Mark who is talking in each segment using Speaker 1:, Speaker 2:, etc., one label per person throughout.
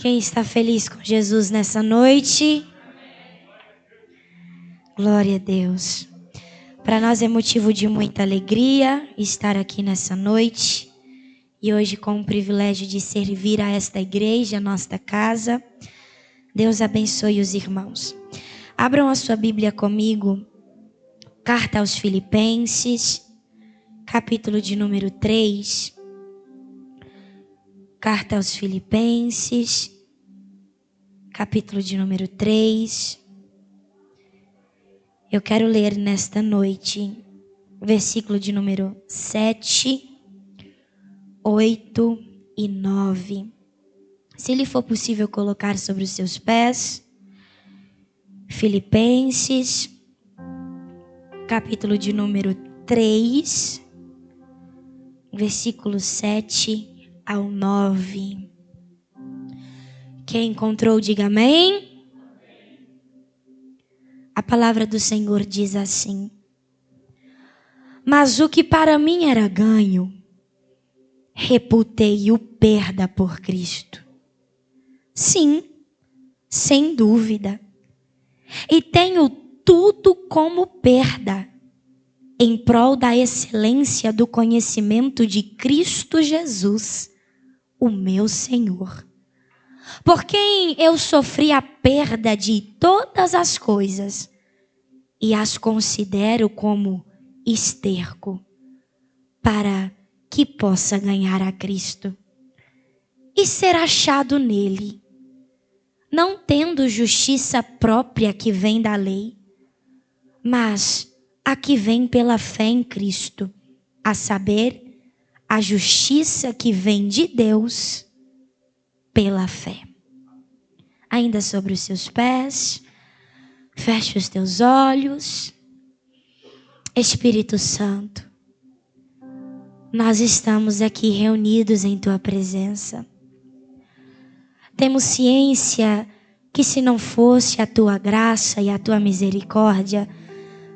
Speaker 1: Quem está feliz com Jesus nessa noite? Glória a Deus. Para nós é motivo de muita alegria estar aqui nessa noite. E hoje com o privilégio de servir a esta igreja, a nossa casa. Deus abençoe os irmãos. Abram a sua Bíblia comigo. Carta aos Filipenses, capítulo de número 3. Carta aos Filipenses, capítulo de número 3. Eu quero ler nesta noite, versículo de número 7, 8 e 9. Se lhe for possível colocar sobre os seus pés, Filipenses, capítulo de número 3, versículo 7 ao 9. Quem encontrou, diga amém. A palavra do Senhor diz assim: mas o que para mim era ganho, reputei-o perda por Cristo. Sim, sem dúvida. E tenho tudo como perda, em prol da excelência do conhecimento de Cristo Jesus, o meu Senhor. Por quem eu sofri a perda de todas as coisas e as considero como esterco, para que possa ganhar a Cristo e ser achado nele, não tendo justiça própria que vem da lei, mas a que vem pela fé em Cristo, a saber, a justiça que vem de Deus pela fé. Ainda sobre os seus pés, feche os teus olhos. Espírito Santo, nós estamos aqui reunidos em tua presença. Temos ciência que se não fosse a tua graça e a tua misericórdia,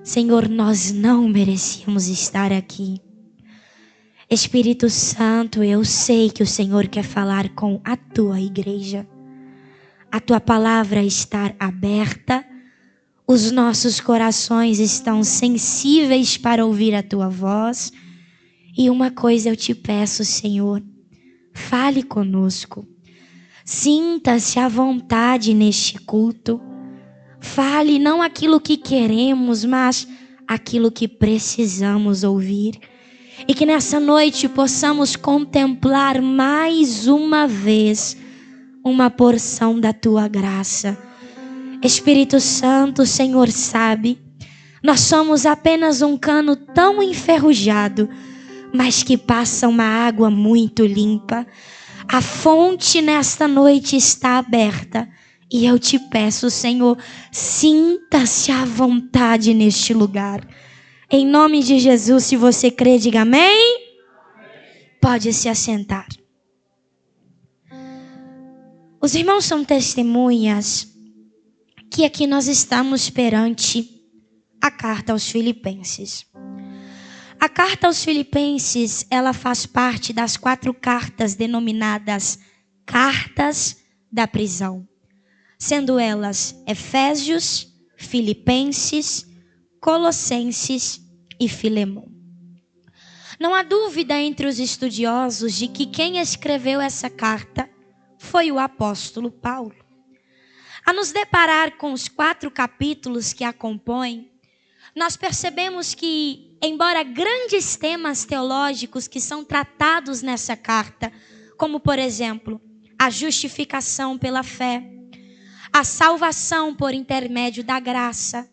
Speaker 1: Senhor, nós não merecíamos estar aqui. Espírito Santo, eu sei que o Senhor quer falar com a tua igreja. A tua palavra está aberta, os nossos corações estão sensíveis para ouvir a tua voz. E uma coisa eu te peço, Senhor, fale conosco. Sinta-se à vontade neste culto. Fale não aquilo que queremos, mas aquilo que precisamos ouvir. E que nessa noite possamos contemplar mais uma vez uma porção da tua graça. Espírito Santo, o Senhor sabe, nós somos apenas um cano tão enferrujado, mas que passa uma água muito limpa. A fonte nesta noite está aberta. E eu te peço, Senhor, sinta-se à vontade neste lugar. Em nome de Jesus, se você crê, diga amém. Pode se assentar. Os irmãos são testemunhas que aqui nós estamos perante a carta aos Filipenses. A carta aos Filipenses, ela faz parte das 4 cartas denominadas cartas da prisão, sendo elas Efésios, Filipenses, Colossenses e Filemão. Não há dúvida entre os estudiosos de que quem escreveu essa carta foi o apóstolo Paulo. A nos deparar com os 4 capítulos que a compõem, nós percebemos que, embora grandes temas teológicos que são tratados nessa carta, como por exemplo, a justificação pela fé, a salvação por intermédio da graça,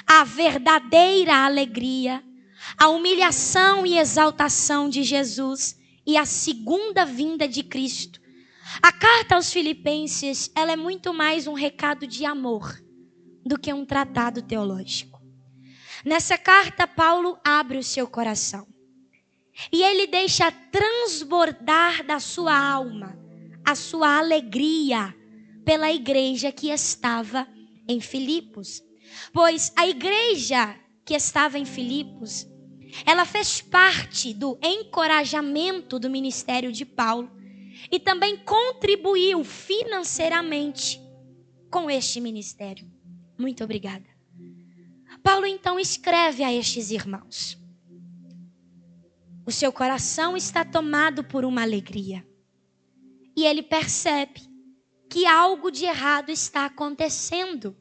Speaker 1: a verdadeira alegria, a humilhação e exaltação de Jesus e a segunda vinda de Cristo. A carta aos Filipenses, ela é muito mais um recado de amor do que um tratado teológico. Nessa carta, Paulo abre o seu coração e ele deixa transbordar da sua alma a sua alegria pela igreja que estava em Filipos. Pois a igreja que estava em Filipos, ela fez parte do encorajamento do ministério de Paulo. e também contribuiu financeiramente com este ministério. Muito obrigada. Paulo então escreve a estes irmãos: o seu coração está tomado por uma alegria. E ele percebe que algo de errado está acontecendo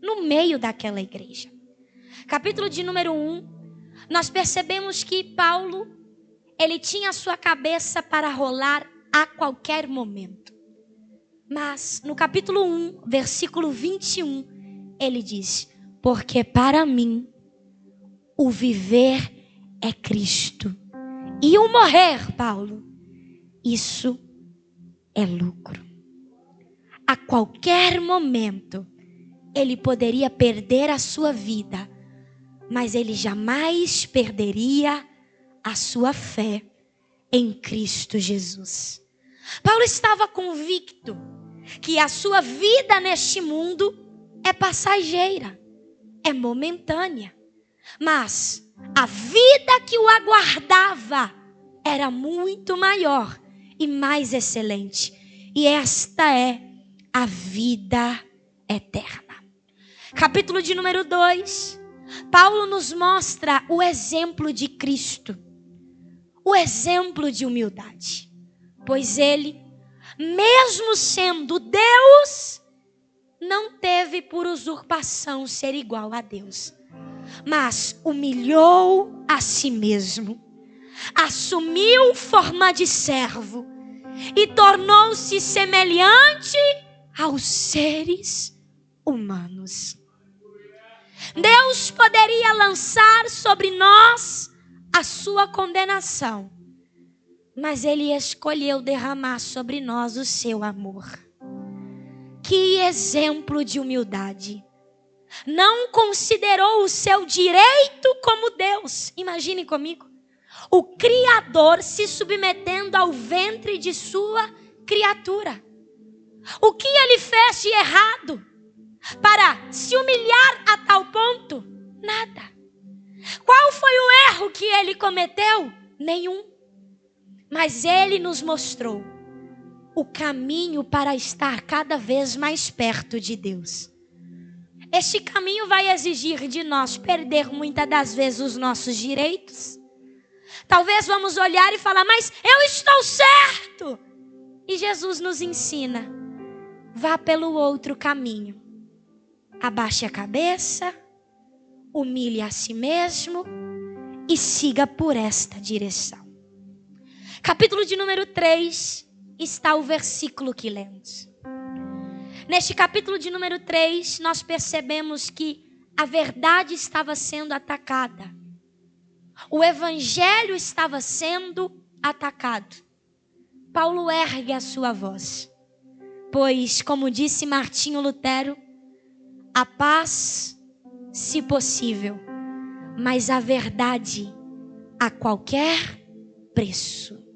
Speaker 1: no meio daquela igreja. Capítulo de número 1, nós percebemos que Paulo, ele tinha a sua cabeça para rolar a qualquer momento. Mas no capítulo 1, versículo 21, ele diz: porque para mim o viver é Cristo. E o morrer, Paulo, isso é lucro. A qualquer momento, ele poderia perder a sua vida, mas ele jamais perderia a sua fé em Cristo Jesus. Paulo estava convicto que a sua vida neste mundo é passageira, é momentânea, mas a vida que o aguardava era muito maior e mais excelente. E esta é a vida eterna. Capítulo de número 2. Paulo nos mostra o exemplo de Cristo. O exemplo de humildade. Pois ele, mesmo sendo Deus, não teve por usurpação ser igual a Deus, mas humilhou a si mesmo, assumiu forma de servo e tornou-se semelhante aos seres humanos. Deus poderia lançar sobre nós a sua condenação, mas ele escolheu derramar sobre nós o seu amor. Que exemplo de humildade! Não considerou o seu direito como Deus. Imagine comigo. O Criador se submetendo ao ventre de sua criatura. O que ele fez de errado para se humilhar a tal ponto? Nada. Qual foi o erro que ele cometeu? Nenhum. Mas ele nos mostrou o caminho para estar cada vez mais perto de Deus. Este caminho vai exigir de nós perder muitas das vezes os nossos direitos. Talvez vamos olhar e falar: mas eu estou certo. E Jesus nos ensina: vá pelo outro caminho. Abaixe a cabeça, humilhe a si mesmo e siga por esta direção. Capítulo de número 3 está o versículo que lemos. Neste capítulo de número 3, nós percebemos que a verdade estava sendo atacada. O evangelho estava sendo atacado. Paulo ergue a sua voz, pois, como disse Martinho Lutero, a paz, se possível, mas a verdade a qualquer preço.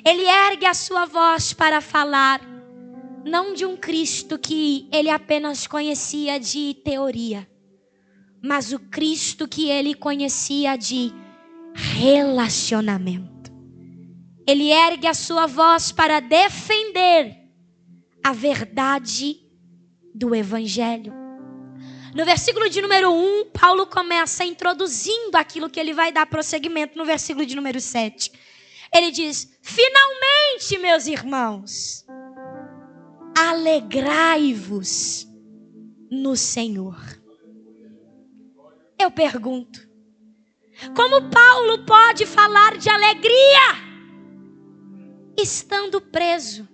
Speaker 1: Ele ergue a sua voz para falar, não de um Cristo que ele apenas conhecia de teoria, mas o Cristo que ele conhecia de relacionamento. Ele ergue a sua voz para defender a verdade do Evangelho. No versículo de número 1, Paulo começa introduzindo aquilo que ele vai dar prosseguimento no versículo de número 7. Ele diz: finalmente, meus irmãos, alegrai-vos no Senhor. Eu pergunto, como Paulo pode falar de alegria estando preso?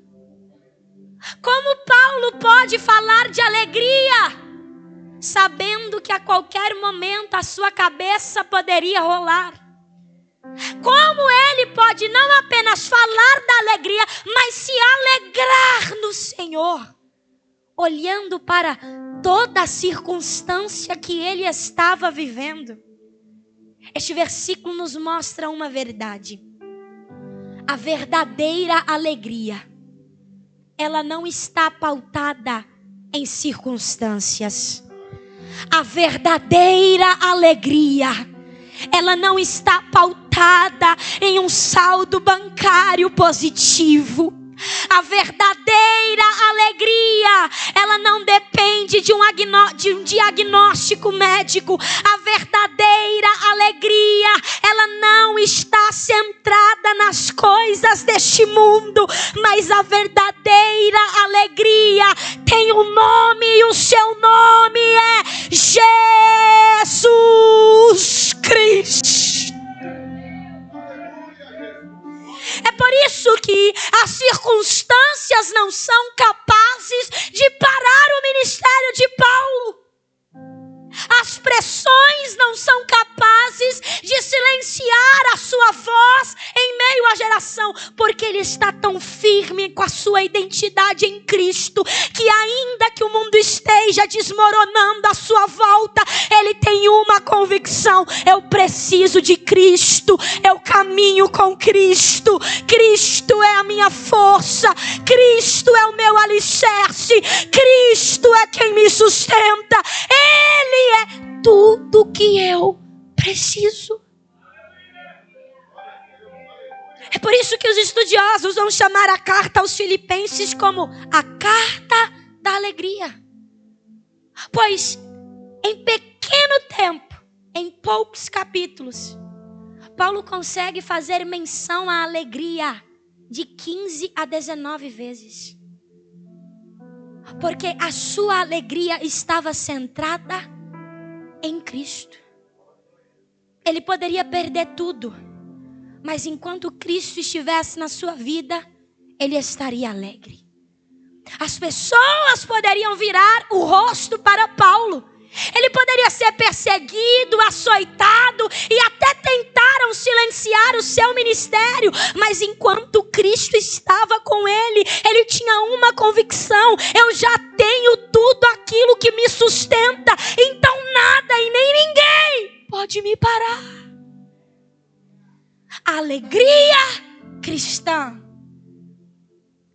Speaker 1: Como Paulo pode falar de alegria sabendo que a qualquer momento a sua cabeça poderia rolar? Como ele pode não apenas falar da alegria, mas se alegrar no Senhor, olhando para toda a circunstância que ele estava vivendo? Este versículo nos mostra uma verdade. A verdadeira alegria, ela não está pautada em circunstâncias. A verdadeira alegria, ela não está pautada em um saldo bancário positivo. A verdadeira alegria, ela não depende de um diagnóstico médico. A verdadeira alegria, ela não está centrada nas coisas deste mundo, mas a verdadeira alegria tem um nome, e o seu nome é Jesus Cristo. É por isso que as circunstâncias não são capazes de parar o ministério de Paulo. As pressões não são capazes de silenciar a sua voz em meio à geração, porque ele está tão firme com a sua identidade em Cristo, que ainda que o mundo esteja desmoronando à sua volta, ele tem uma convicção: eu preciso de Cristo, eu caminho com Cristo, Cristo é a minha força, Cristo é o meu alicerce, Cristo é quem me sustenta, Ele é tudo que eu preciso. É por isso que os estudiosos vão chamar a carta aos Filipenses como a carta da alegria. Pois em pequeno tempo, em poucos capítulos, Paulo consegue fazer menção à alegria de 15 a 19 vezes. Porque a sua alegria estava centrada em Cristo. Ele poderia perder tudo, mas enquanto Cristo estivesse na sua vida, ele estaria alegre. As pessoas poderiam virar o rosto para Paulo. Ele poderia ser perseguido, açoitado, e até tentaram silenciar o seu ministério, mas enquanto Cristo estava com ele, ele tinha uma convicção: eu já tenho tudo aquilo que me sustenta, então nada e nem ninguém pode me parar. A alegria cristã,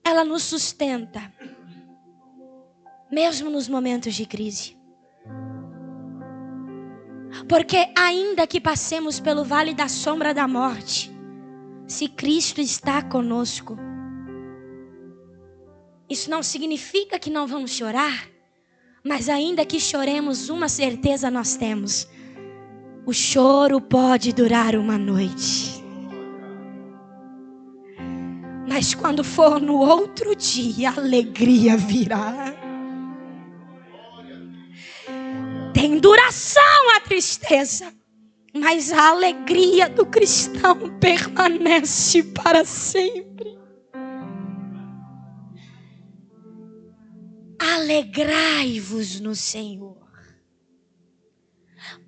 Speaker 1: ela nos sustenta, mesmo nos momentos de crise. Porque ainda que passemos pelo vale da sombra da morte, se Cristo está conosco, isso não significa que não vamos chorar, mas ainda que choremos, uma certeza nós temos: o choro pode durar uma noite, mas quando for no outro dia, a alegria virá. Tem duração a tristeza, mas a alegria do cristão permanece para sempre. Alegrai-vos no Senhor.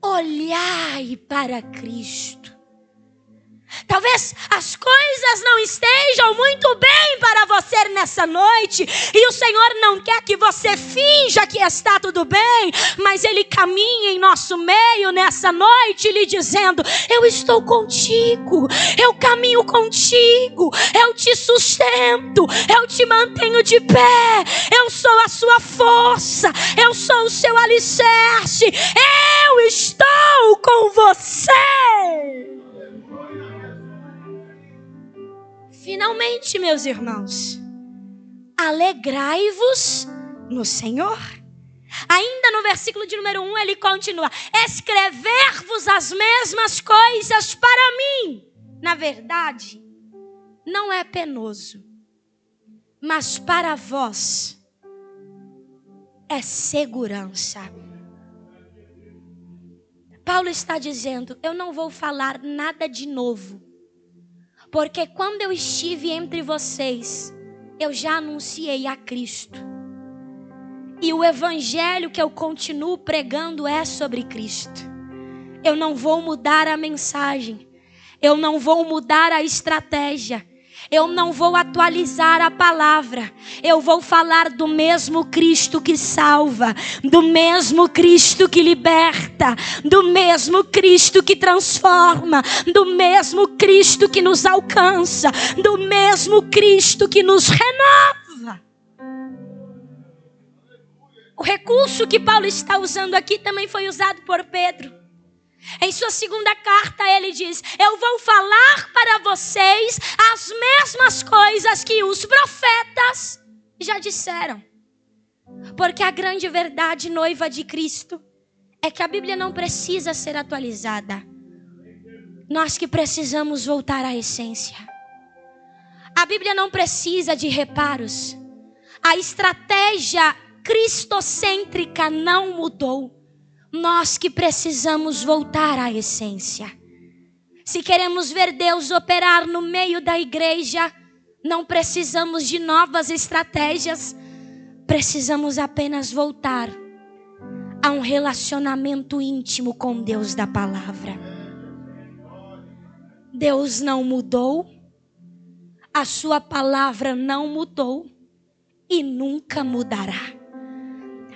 Speaker 1: Olhai para Cristo. Talvez as coisas não estejam muito bem para você nessa noite, e o Senhor não quer que você finja que está tudo bem, mas Ele caminha em nosso meio nessa noite lhe dizendo: eu estou contigo, eu caminho contigo, eu te sustento, eu te mantenho de pé, eu sou a sua força, eu sou o seu alicerce, eu estou com você. Finalmente, meus irmãos, alegrai-vos no Senhor. Ainda no versículo de número 1, ele continua: escrever-vos as mesmas coisas para mim. Na verdade, não é penoso, mas para vós é segurança. Paulo está dizendo: eu não vou falar nada de novo, porque quando eu estive entre vocês, eu já anunciei a Cristo. E o evangelho que eu continuo pregando é sobre Cristo. Eu não vou mudar a mensagem. Eu não vou mudar a estratégia. Eu não vou atualizar a palavra. Eu vou falar do mesmo Cristo que salva, do mesmo Cristo que liberta, do mesmo Cristo que transforma, do mesmo Cristo que nos alcança, do mesmo Cristo que nos renova. O recurso que Paulo está usando aqui também foi usado por Pedro. Em sua segunda carta ele diz: eu vou falar para vocês as mesmas coisas que os profetas já disseram. Porque a grande verdade, noiva de Cristo, é que a Bíblia não precisa ser atualizada. Nós que precisamos voltar à essência. A Bíblia não precisa de reparos. A estratégia cristocêntrica não mudou. Nós que precisamos voltar à essência. Se queremos ver Deus operar no meio da igreja, não precisamos de novas estratégias. Precisamos apenas voltar a um relacionamento íntimo com Deus da palavra. Deus não mudou, a sua palavra não mudou e nunca mudará.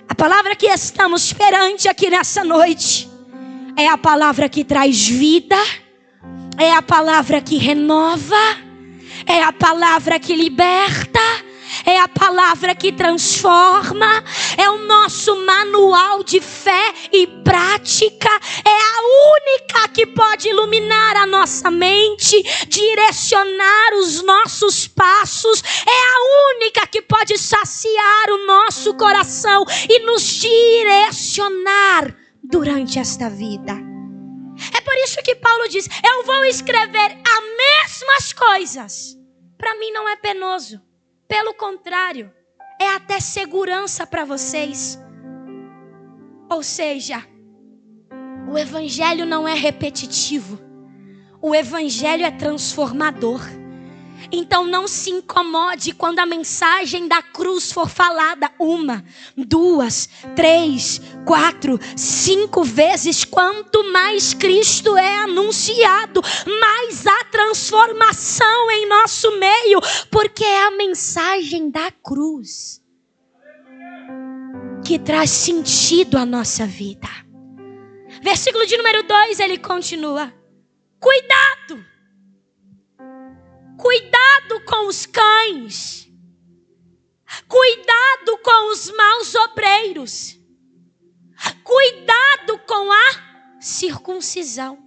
Speaker 1: A palavra que estamos perante aqui nessa noite é a palavra que traz vida, é a palavra que renova, é a palavra que liberta, é a palavra que transforma, é o nosso manual de fé e prática, é a única que pode iluminar a nossa mente, direcionar os nossos passos, é a única que pode saciar o nosso coração e nos direcionar durante esta vida. É por isso que Paulo diz: eu vou escrever as mesmas coisas. Para mim não é penoso. Pelo contrário, é até segurança para vocês. Ou seja, o evangelho não é repetitivo. O evangelho é transformador. Então não se incomode quando a mensagem da cruz for falada 1, 2, 3, 4, 5 vezes. Quanto mais Cristo é anunciado, mais há transformação em nosso meio, porque é a mensagem da cruz que traz sentido à nossa vida. Versículo de número 2, ele continua: cuidado! Cuidado com os cães. Cuidado com os maus obreiros. Cuidado com a circuncisão.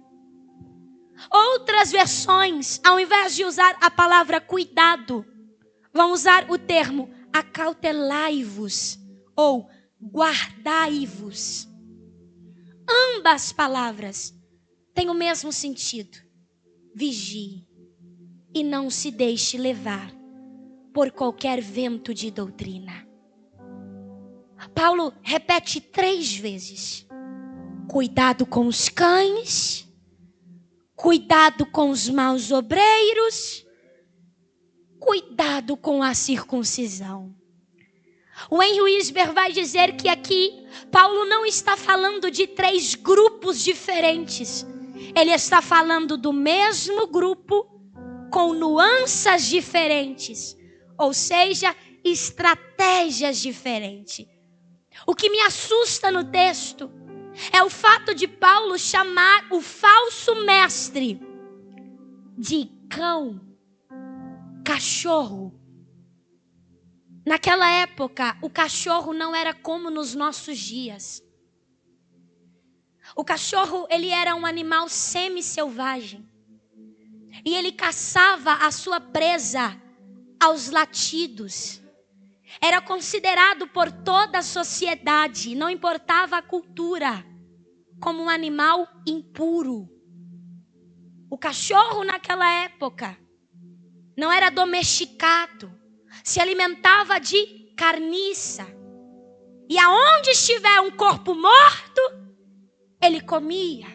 Speaker 1: Outras versões, ao invés de usar a palavra cuidado, vão usar o termo acautelai-vos ou guardai-vos. Ambas palavras têm o mesmo sentido. Vigie. E não se deixe levar por qualquer vento de doutrina. Paulo repete 3 vezes: cuidado com os cães, cuidado com os maus obreiros, cuidado com a circuncisão. O Henry Wisber vai dizer que aqui Paulo não está falando de 3 grupos diferentes. Ele está falando do mesmo grupo com nuances diferentes, ou seja, estratégias diferentes. O que me assusta no texto é o fato de Paulo chamar o falso mestre de cão, cachorro. Naquela época, o cachorro não era como nos nossos dias. O cachorro, ele era um animal semi-selvagem. E ele caçava a sua presa aos latidos. Era considerado por toda a sociedade, não importava a cultura, como um animal impuro. O cachorro naquela época não era domesticado, se alimentava de carniça. E aonde estiver um corpo morto, ele comia.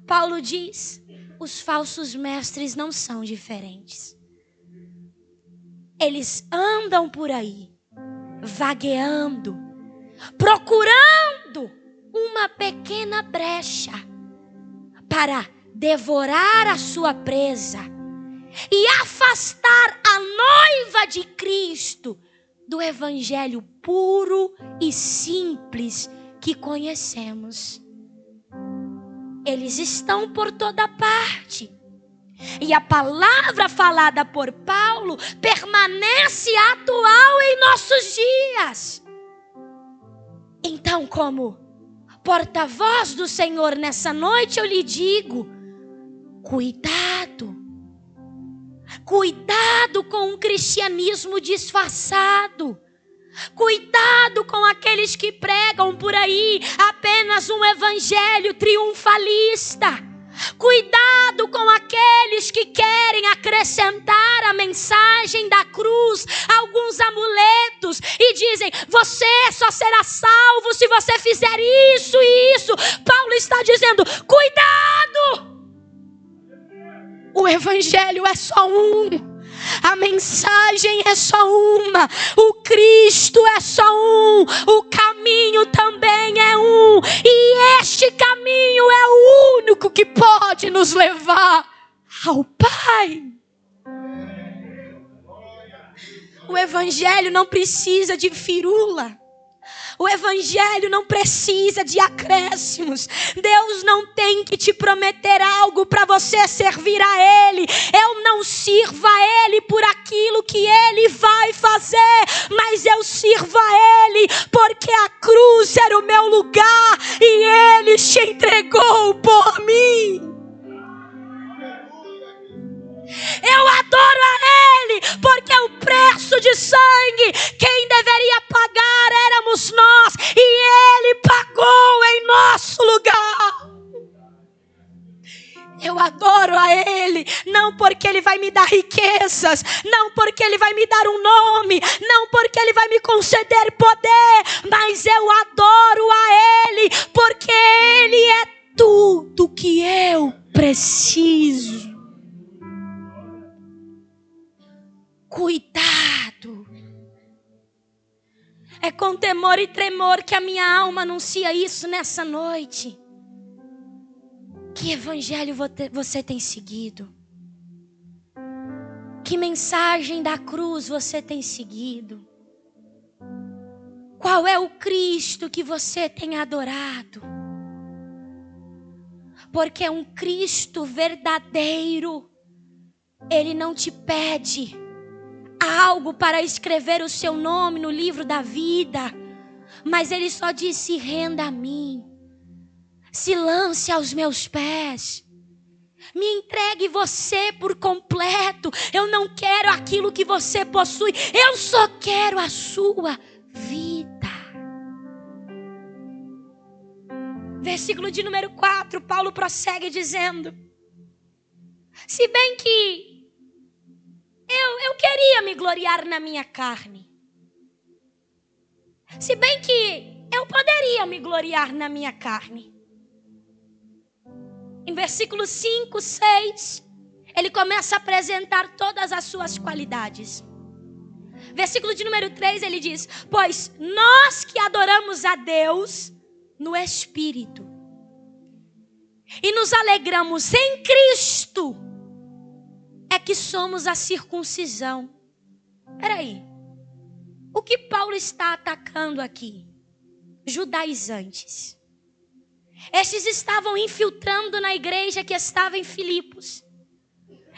Speaker 1: Paulo diz: os falsos mestres não são diferentes. Eles andam por aí, vagueando, procurando uma pequena brecha para devorar a sua presa e afastar a noiva de Cristo do evangelho puro e simples que conhecemos. Eles estão por toda parte. E a palavra falada por Paulo permanece atual em nossos dias. Então, como porta-voz do Senhor nessa noite, eu lhe digo: cuidado. Cuidado com um cristianismo disfarçado. Cuidado com aqueles que pregam por aí apenas um evangelho triunfalista. Cuidado com aqueles que querem acrescentar a mensagem da cruz, alguns amuletos, e dizem: você só será salvo se você fizer isso e isso. Paulo está dizendo: cuidado! O evangelho é só um, a mensagem é só uma, o Cristo é só um, o caminho também é um, e este caminho é o único que pode nos levar ao Pai. O evangelho não precisa de firula. O evangelho não precisa de acréscimos. Deus não tem que te prometer algo para você servir a Ele. Eu não sirvo a Ele por aquilo que Ele vai fazer, mas eu sirvo a Ele porque a cruz era o meu lugar e Ele te entregou por mim. Eu adoro a Ele porque o preço de sangue, quem deveria pagar éramos nós, e Ele pagou em nosso lugar. Eu adoro a Ele, não porque Ele vai me dar riquezas, não porque Ele vai me dar um nome, não porque Ele vai me conceder poder, mas eu adoro a Ele porque Ele é tudo que eu preciso. Cuidado. É com temor e tremor que a minha alma anuncia isso nessa noite. Que evangelho você tem seguido? Que mensagem da cruz você tem seguido? Qual é o Cristo que você tem adorado? Porque um Cristo verdadeiro, Ele não te pede algo para escrever o seu nome no livro da vida, mas Ele só diz: se renda a mim, se lance aos meus pés, me entregue você por completo. Eu não quero aquilo que você possui, eu só quero a sua vida. Versículo de número 4, Paulo prossegue dizendo: se bem que eu queria me gloriar na minha carne, se bem que eu poderia me gloriar na minha carne. Em versículos 5, 6, ele começa a apresentar todas as suas qualidades. Versículo de número 3, ele diz: pois nós que adoramos a Deus no Espírito e nos alegramos em Cristo, é que somos a circuncisão. Peraí, o que Paulo está atacando aqui? Judaizantes. Estes estavam infiltrando na igreja que estava em Filipos.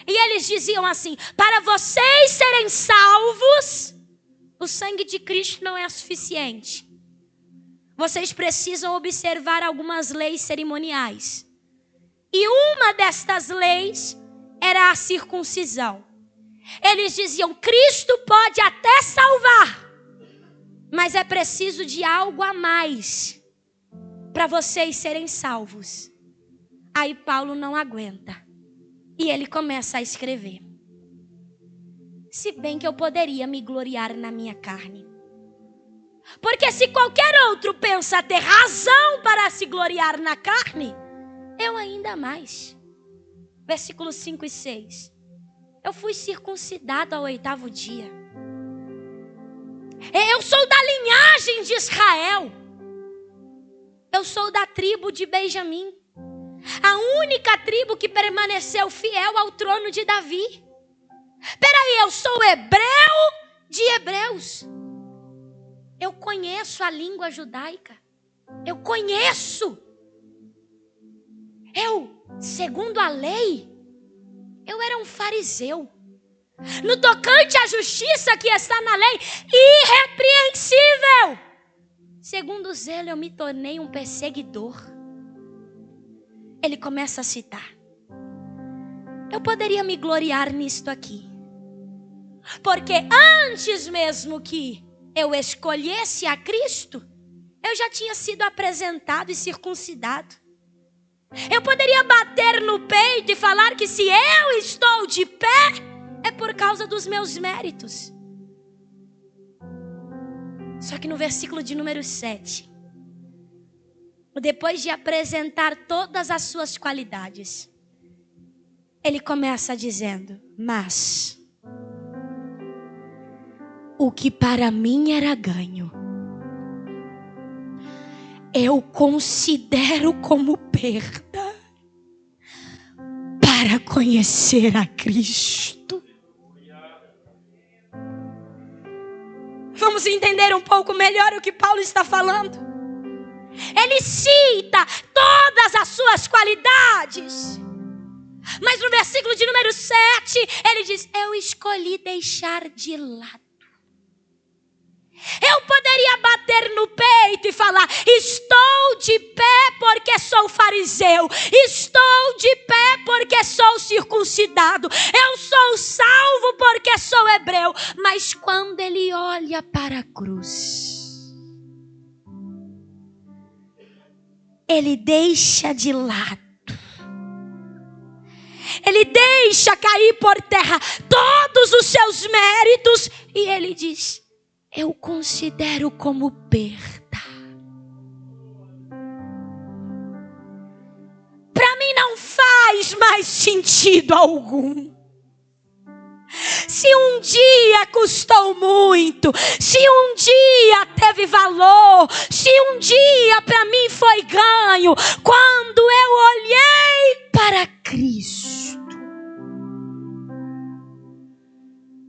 Speaker 1: E eles diziam assim: para vocês serem salvos, o sangue de Cristo não é suficiente. Vocês precisam observar algumas leis cerimoniais. E uma destas leis era a circuncisão. Eles diziam: Cristo pode até salvar, mas é preciso de algo a mais para vocês serem salvos. Aí Paulo não aguenta e ele começa a escrever: se bem que eu poderia me gloriar na minha carne, porque se qualquer outro pensa ter razão para se gloriar na carne, eu ainda mais. Versículos 5 e 6. Eu fui circuncidado ao 8º dia. Eu sou da linhagem de Israel. Eu sou da tribo de Benjamim. A única tribo que permaneceu fiel ao trono de Davi. Peraí, eu sou hebreu de hebreus. Eu conheço a língua judaica. Eu conheço. Segundo a lei, eu era um fariseu. No tocante à justiça que está na lei, irrepreensível. segundo zelo eu me tornei um perseguidor. Ele começa a citar. Eu poderia me gloriar nisto aqui. Porque antes mesmo que eu escolhesse a Cristo, eu já tinha sido apresentado e circuncidado. Eu poderia bater no peito e falar que se eu estou de pé, é por causa dos meus méritos. Só que no versículo de número 7, depois de apresentar todas as suas qualidades, ele começa dizendo: mas o que para mim era ganho, eu considero como perda para conhecer a Cristo. Vamos entender um pouco melhor o que Paulo está falando. Ele cita todas as suas qualidades, mas no versículo de número 7, ele diz: eu escolhi deixar de lado. Eu poderia bater no peito e falar: estou de pé porque sou fariseu, estou de pé porque sou circuncidado, eu sou salvo porque sou hebreu. Mas quando ele olha para a cruz, ele deixa de lado, ele deixa cair por terra todos os seus méritos e ele diz: eu considero como perda. Para mim não faz mais sentido algum. Se um dia custou muito, se um dia teve valor, se um dia para mim foi ganho, quando eu olhei para Cristo,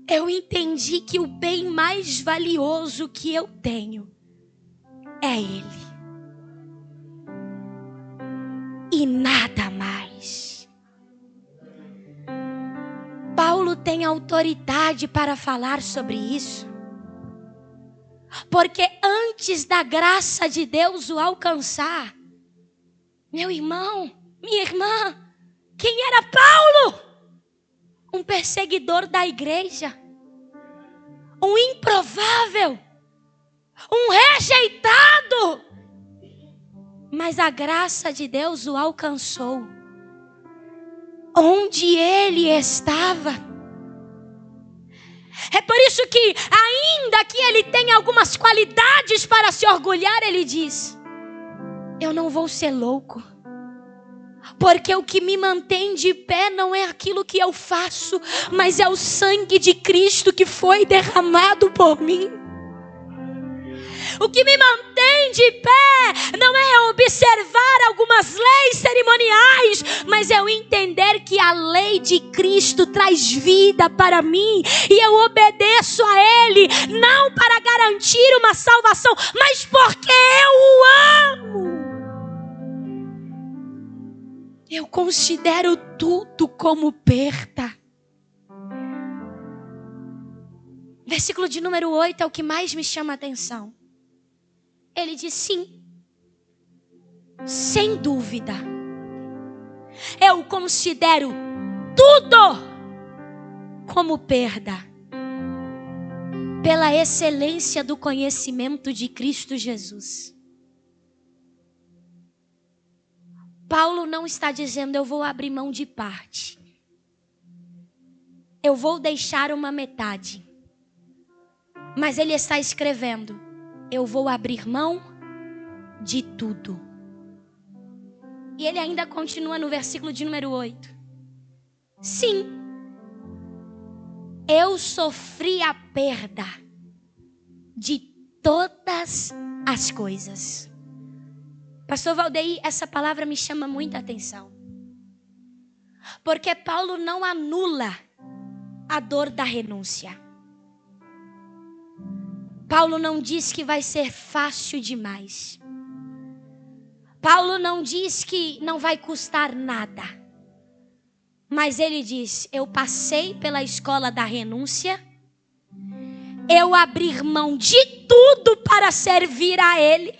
Speaker 1: eu entendi que o bem mais valioso que eu tenho é Ele. E nada mais. Paulo tem autoridade para falar sobre isso. Porque antes da graça de Deus o alcançar, meu irmão, minha irmã, quem era Paulo? Um perseguidor da igreja, um improvável, um rejeitado. Mas a graça de Deus o alcançou onde ele estava. É por isso que, ainda que ele tenha algumas qualidades para se orgulhar, ele diz: eu não vou ser louco. Porque o que me mantém de pé não é aquilo que eu faço, mas é o sangue de Cristo que foi derramado por mim. O que me mantém de pé não é observar algumas leis cerimoniais, mas é eu entender que a lei de Cristo traz vida para mim e eu obedeço a Ele, não para garantir uma salvação, mas porque eu o amo. Eu considero tudo como perda. Versículo de número 8 é o que mais me chama a atenção. Ele diz: sim, sem dúvida, eu considero tudo como perda, pela excelência do conhecimento de Cristo Jesus. Paulo não está dizendo: eu vou abrir mão de parte, eu vou deixar uma metade. Mas ele está escrevendo: eu vou abrir mão de tudo. E ele ainda continua no versículo de número 8. Sim, eu sofri a perda de todas as coisas. Pastor Valdeir, essa palavra me chama muita atenção. Porque Paulo não anula a dor da renúncia. Paulo não diz que vai ser fácil demais. Paulo não diz que não vai custar nada. Mas ele diz: eu passei pela escola da renúncia eu abrir mão de tudo para servir a Ele.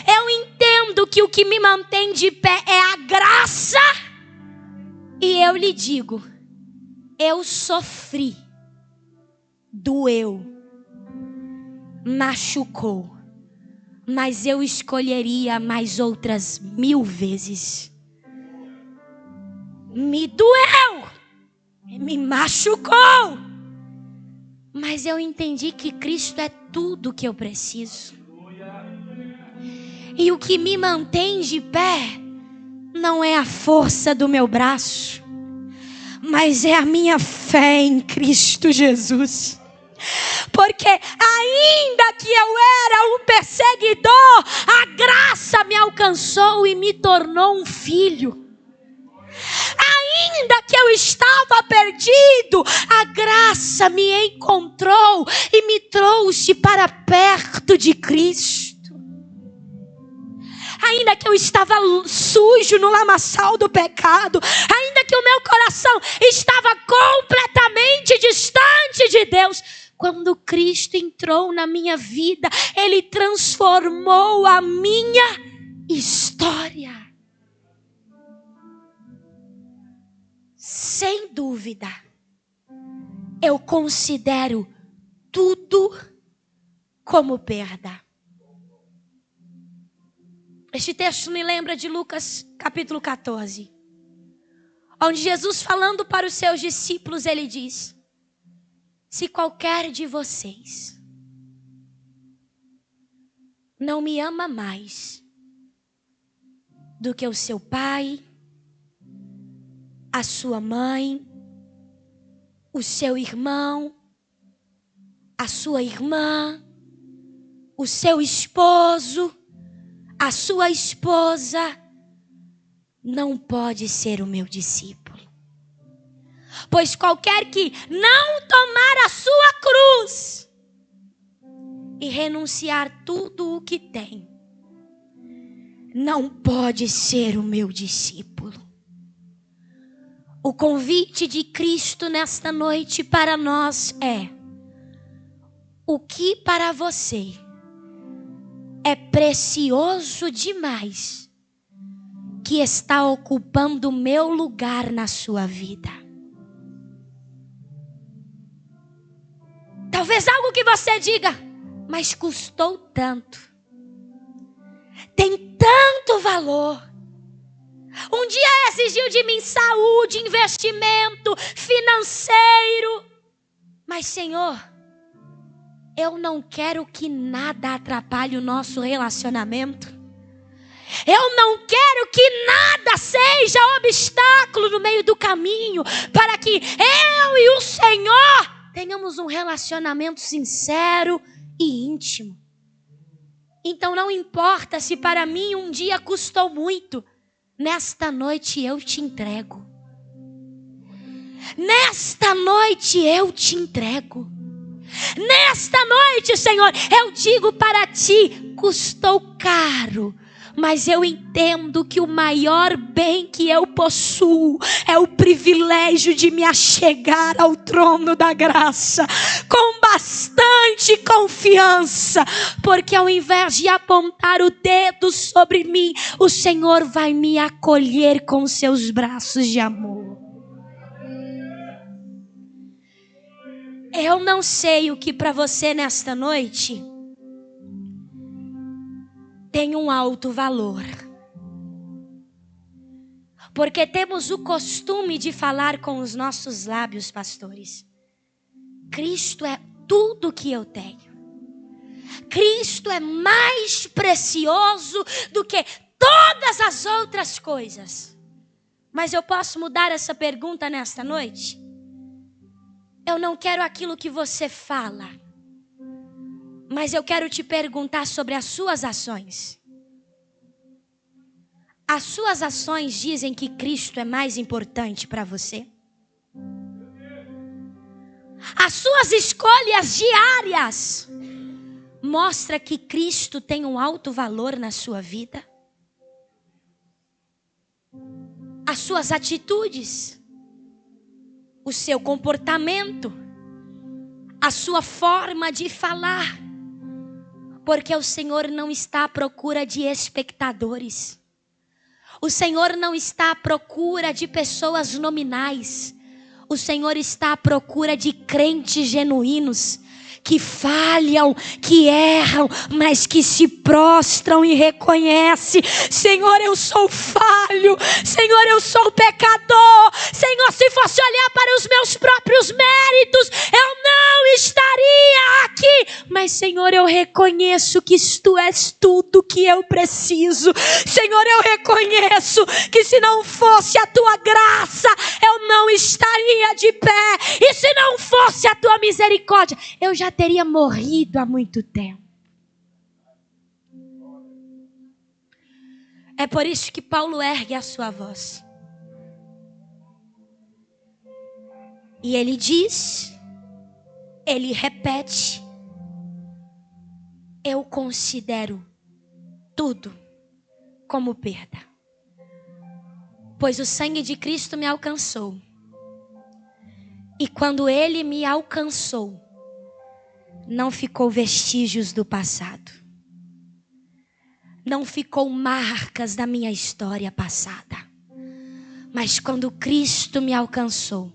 Speaker 1: Eu entendo que o que me mantém de pé é a graça. E eu lhe digo, eu sofri, doeu, machucou, mas eu escolheria mais outras 1000 vezes. Me doeu, me machucou, mas eu entendi que Cristo é tudo que eu preciso. E o que me mantém de pé não é a força do meu braço, mas é a minha fé em Cristo Jesus. Porque ainda que eu era um perseguidor, a graça me alcançou e me tornou um filho. Ainda que eu estava perdido, a graça me encontrou e me trouxe para perto de Cristo. Ainda que eu estava sujo no lamaçal do pecado, ainda que o meu coração estava completamente distante de Deus, quando Cristo entrou na minha vida, Ele transformou a minha história. Sem dúvida, eu considero tudo como perda. Este texto me lembra de Lucas capítulo 14, onde Jesus, falando para os seus discípulos, ele diz: se qualquer de vocês não me ama mais do que o seu pai, a sua mãe, o seu irmão, a sua irmã, o seu esposo, a sua esposa, não pode ser o meu discípulo. Pois qualquer que não tomar a sua cruz e renunciar tudo o que tem, não pode ser o meu discípulo. O convite de Cristo nesta noite para nós é: o que para você é precioso demais, que está ocupando o meu lugar na sua vida? Talvez algo que você diga, mas custou tanto, tem tanto valor. Um dia exigiu de mim saúde, investimento, financeiro. Mas Senhor, eu não quero que nada atrapalhe o nosso relacionamento. Eu não quero que nada seja obstáculo no meio do caminho, para que eu e o Senhor tenhamos um relacionamento sincero e íntimo. Então não importa se para mim um dia custou muito, nesta noite eu te entrego. Nesta noite eu te entrego. Nesta noite, Senhor, eu digo para ti, custou caro, mas eu entendo que o maior bem que eu possuo é o privilégio de me achegar ao trono da graça com bastante confiança, porque ao invés de apontar o dedo sobre mim, o Senhor vai me acolher com seus braços de amor. Eu não sei o que para você nesta noite tem um alto valor, porque temos o costume de falar com os nossos lábios, pastores: Cristo é tudo que eu tenho, Cristo é mais precioso do que todas as outras coisas. Mas eu posso mudar essa pergunta nesta noite? Eu não quero aquilo que você fala, mas eu quero te perguntar sobre as suas ações. As suas ações dizem que Cristo é mais importante para você? As suas escolhas diárias mostram que Cristo tem um alto valor na sua vida? As suas atitudes, o seu comportamento, a sua forma de falar, porque o Senhor não está à procura de espectadores. O Senhor não está à procura de pessoas nominais. O Senhor está à procura de crentes genuínos, que falham, que erram, mas que se prostram e reconhecem: Senhor, eu sou falho, Senhor, eu sou pecador, Senhor, se fosse olhar para os meus próprios méritos, eu não estaria aqui, mas Senhor, eu reconheço que Tu és tudo que eu preciso. Senhor, eu reconheço que se não fosse a Tua graça, eu não estaria de pé, e se não fosse a Tua misericórdia, eu já teria morrido há muito tempo. É por isso que Paulo ergue a sua voz. E ele diz, ele repete: eu considero tudo como perda, pois o sangue de Cristo me alcançou. E quando ele me alcançou, não ficou vestígios do passado. Não ficou marcas da minha história passada. Mas quando Cristo me alcançou,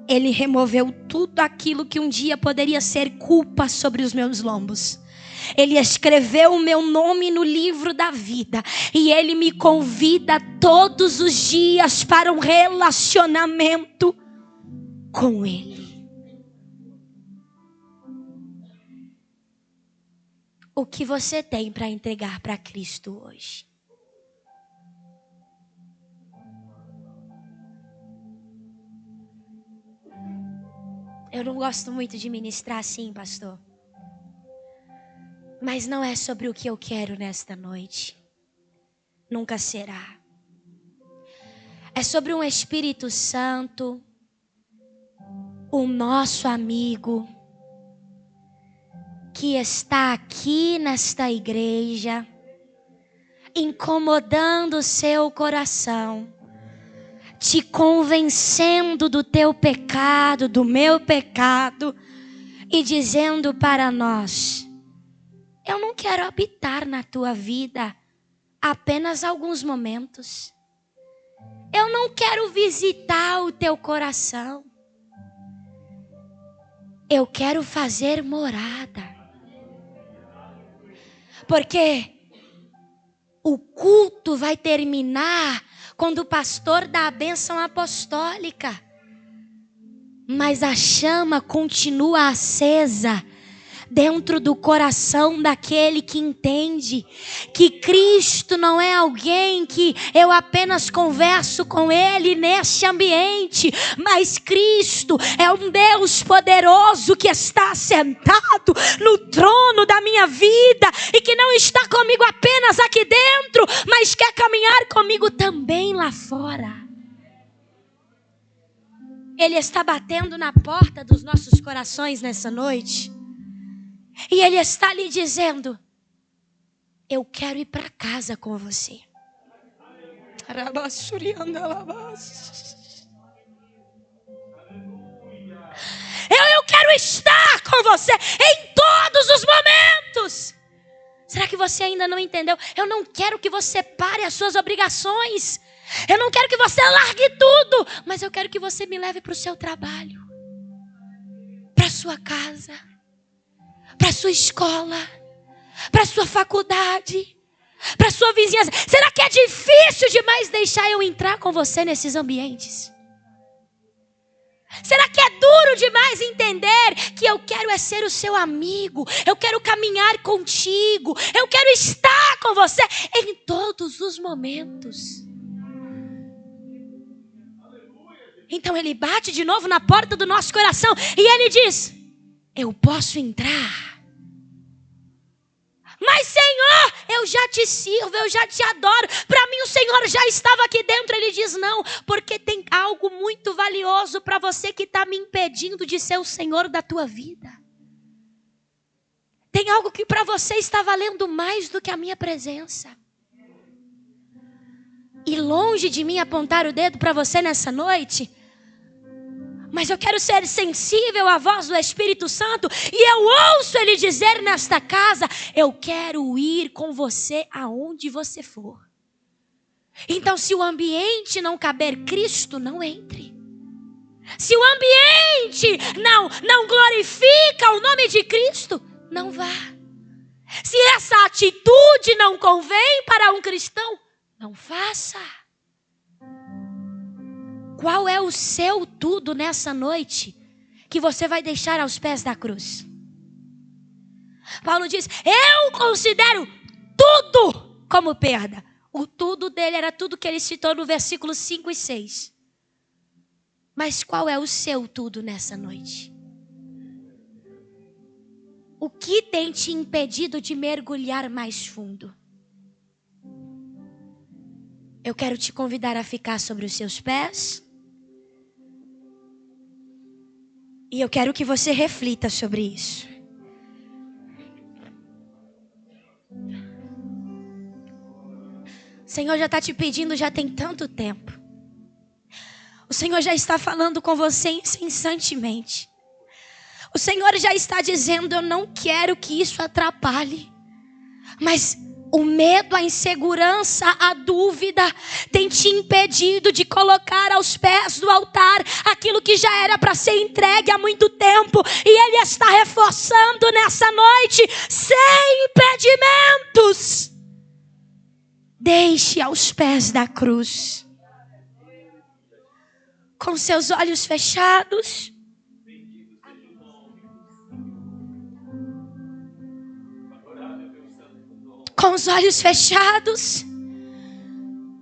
Speaker 1: Ele removeu tudo aquilo que um dia poderia ser culpa sobre os meus lombos. Ele escreveu o meu nome no livro da vida. E Ele me convida todos os dias para um relacionamento com Ele. O que você tem para entregar para Cristo hoje? Eu não gosto muito de ministrar assim, pastor. Mas não é sobre o que eu quero nesta noite. Nunca será. É sobre um Espírito Santo, o nosso amigo, que está aqui nesta igreja, incomodando o seu coração, te convencendo do teu pecado, do meu pecado, e dizendo para nós: eu não quero habitar na tua vida apenas alguns momentos. Eu não quero visitar o teu coração. Eu quero fazer morada. Porque o culto vai terminar quando o pastor dá a bênção apostólica. Mas a chama continua acesa dentro do coração daquele que entende que Cristo não é alguém que eu apenas converso com Ele neste ambiente, mas Cristo é um Deus poderoso que está sentado no trono da minha vida e que não está comigo apenas aqui dentro, mas quer caminhar comigo também lá fora. Ele está batendo na porta dos nossos corações nessa noite. E Ele está lhe dizendo: eu quero ir para casa com você. Eu quero estar com você em todos os momentos. Será que você ainda não entendeu? Eu não quero que você pare as suas obrigações. Eu não quero que você largue tudo. Mas eu quero que você me leve para o seu trabalho, para a sua casa, para a sua escola, para a sua faculdade, para a sua vizinhança. Será que é difícil demais deixar eu entrar com você nesses ambientes? Será que é duro demais entender que eu quero é ser o seu amigo? Eu quero caminhar contigo. Eu quero estar com você em todos os momentos. Então Ele bate de novo na porta do nosso coração e Ele diz: eu posso entrar. Mas Senhor, eu já te sirvo, eu já te adoro. Para mim o Senhor já estava aqui dentro. Ele diz: não, porque tem algo muito valioso para você que está me impedindo de ser o Senhor da tua vida. Tem algo que para você está valendo mais do que a minha presença. E longe de mim apontar o dedo para você nessa noite, Mas eu quero ser sensível à voz do Espírito Santo. E eu ouço Ele dizer nesta casa: eu quero ir com você aonde você for. Então, se o ambiente não caber Cristo, não entre. Se o ambiente não glorifica o nome de Cristo, não vá. Se essa atitude não convém para um cristão, não faça. Qual é o seu tudo nessa noite que você vai deixar aos pés da cruz? Paulo diz: eu considero tudo como perda. O tudo dele era tudo que ele citou no versículo 5 e 6. Mas qual é o seu tudo nessa noite? O que tem te impedido de mergulhar mais fundo? Eu quero te convidar a ficar sobre os seus pés. E eu quero que você reflita sobre isso. O Senhor já está te pedindo, já tem tanto tempo. O Senhor já está falando com você incessantemente. O Senhor já está dizendo: eu não quero que isso atrapalhe. Mas o medo, a insegurança, a dúvida tem te impedido de colocar aos pés do altar aquilo que já era para ser entregue há muito tempo. E Ele está reforçando nessa noite: sem impedimentos. Deixe aos pés da cruz, com seus olhos fechados. Com os olhos fechados.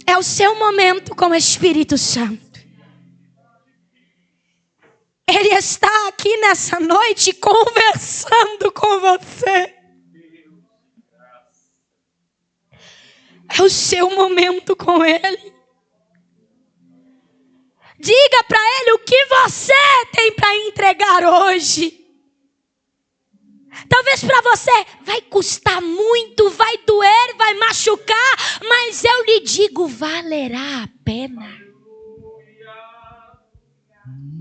Speaker 1: É o seu momento com o Espírito Santo. Ele está aqui nessa noite conversando com você. É o seu momento com Ele. Diga para Ele o que você tem para entregar hoje. Talvez para você vai custar muito, vai doer, vai machucar, mas eu lhe digo, valerá a pena.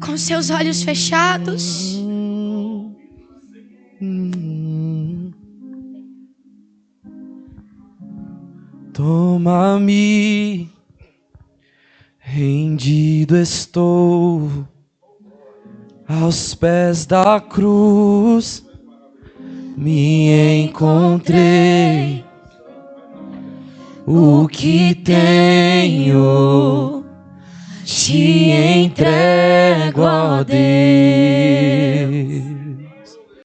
Speaker 1: Com seus olhos fechados.
Speaker 2: Toma-me, rendido estou aos pés da cruz. Me encontrei, o que tenho te entrego, ó Deus.